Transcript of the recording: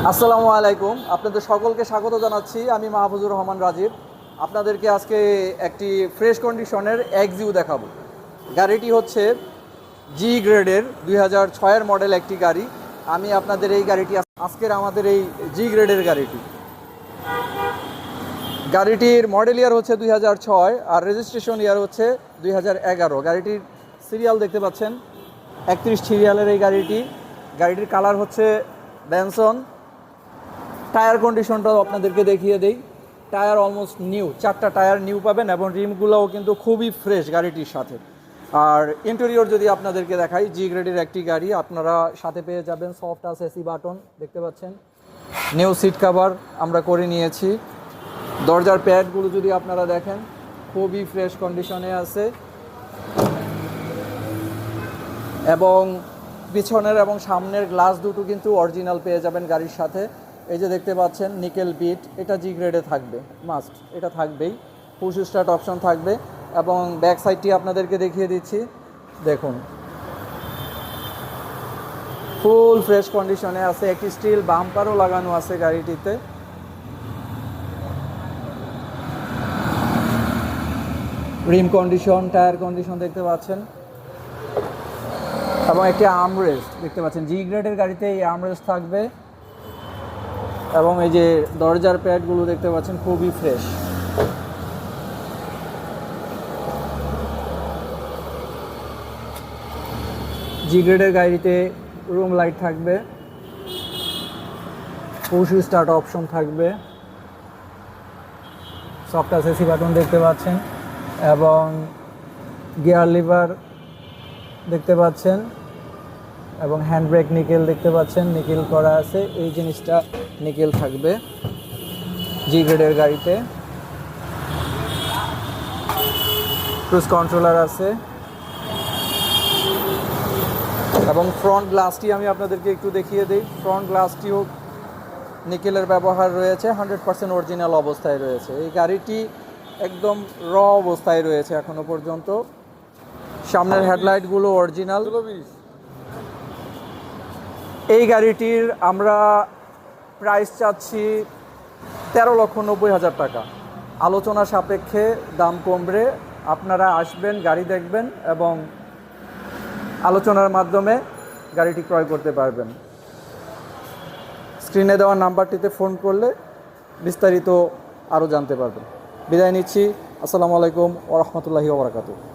আসসালামু আলাইকুম, আপনাদের সকলকে স্বাগত জানাচ্ছি। আমি মাহফুজুর রহমান রাজীব। আপনাদেরকে আজকে একটি ফ্রেশ কন্ডিশনের এক্সইউ দেখাবো। গাড়িটি হচ্ছে জি গ্রেডের 2006-এর মডেল একটি গাড়ি। আমি আপনাদের এই গাড়িটি আজকের আমাদের এই জি গ্রেডের গাড়িটির মডেল ইয়ার হচ্ছে 2006 আর রেজিস্ট্রেশন ইয়ার হচ্ছে 2011। গাড়িটির সিরিয়াল দেখতে পাচ্ছেন, 31 সিরিয়ালের এই গাড়িটির কালার হচ্ছে ব্যানসন। টায়ার কন্ডিশনটাও আপনাদেরকে দেখিয়ে দেই। টায়ার অলমোস্ট নিউ, 4টা টায়ার নিউ পাবেন এবং রিমগুলোও কিন্তু খুবই ফ্রেশ গাড়িটির সাথে। আর ইন্টেরিয়র যদি আপনাদেরকে দেখাই, জি গ্রেডের একটি গাড়ি, আপনারা সাথে পেয়ে যাবেন সফট টাচ এসি বাটন দেখতে পাচ্ছেন, নিউ সিট কভার আমরা করে নিয়েছি। দরজার প্যাডগুলো যদি আপনারা দেখেন খুবই ফ্রেশ কন্ডিশনে আছে এবং পিছনের এবং সামনের গ্লাস দুটো কিন্তু অরিজিনাল পেয়ে যাবেন গাড়ির সাথে। এই যে দেখতে পাচ্ছেন নিকেল বিট, এটা জি গ্রেডে থাকবে, মাস্ট, এটা থাকবেই। পুশ স্টার্ট অপশন থাকবে এবং ব্যাক সাইডটি আপনাদেরকে দেখিয়ে দিচ্ছি, দেখুন ফুল ফ্রেশ কন্ডিশনে আছে। একটি স্টিল বাম্পারও লাগানো আছে গাড়িটিতে। রিম কন্ডিশন, টায়ার কন্ডিশন দেখতে পাচ্ছেন এবং একটি আর্মরেস্ট দেখতে পাচ্ছেন। জি গ্রেডের গাড়িতে এই আর্মরেস্ট থাকবে এবং এই যে দরজার প্যাডগুলো দেখতে পাচ্ছেন খুবই ফ্রেশ। জি গ্রেডের গাড়িতে রুম লাইট থাকবে, পুশ স্টার্ট অপশন থাকবে, সফট টাচ এসি বাটন দেখতে পাচ্ছেন এবং গিয়ার লিভার দেখতে পাচ্ছেন এবং হ্যান্ড ব্রেক নিকেল দেখতে পাচ্ছেন, নিকেল করা আছে। এই জিনিসটা নিকেল থাকবে জি গ্রেডের গাড়িতে। ক্রুজ কন্ট্রোলার আছে এবং ফ্রন্ট গ্লাসটি আমি আপনাদেরকে একটু দেখিয়ে দিই। ফ্রন্ট গ্লাসটিও নিকেলের ব্যবহার রয়েছে, 100% অরিজিনাল অবস্থায় রয়েছে। এই গাড়িটি একদম র অবস্থায় রয়েছে এখনো পর্যন্ত। সামনের হেডলাইটগুলো অরিজিনাল। এই গাড়িটির আমরা প্রাইস চাচ্ছি 13,90,000 টাকা। আলোচনা সাপেক্ষে দাম কমবে। আপনারা আসবেন, গাড়ি দেখবেন এবং আলোচনার মাধ্যমে গাড়িটি ক্রয় করতে পারবেন। স্ক্রিনে দেওয়া নাম্বারটিতে ফোন করলে বিস্তারিত আরও জানতে পারবেন। বিদায় নিচ্ছি। আসসালামু আলাইকুম ওয়া রাহমাতুল্লাহি ওয়া বারাকাতুহু।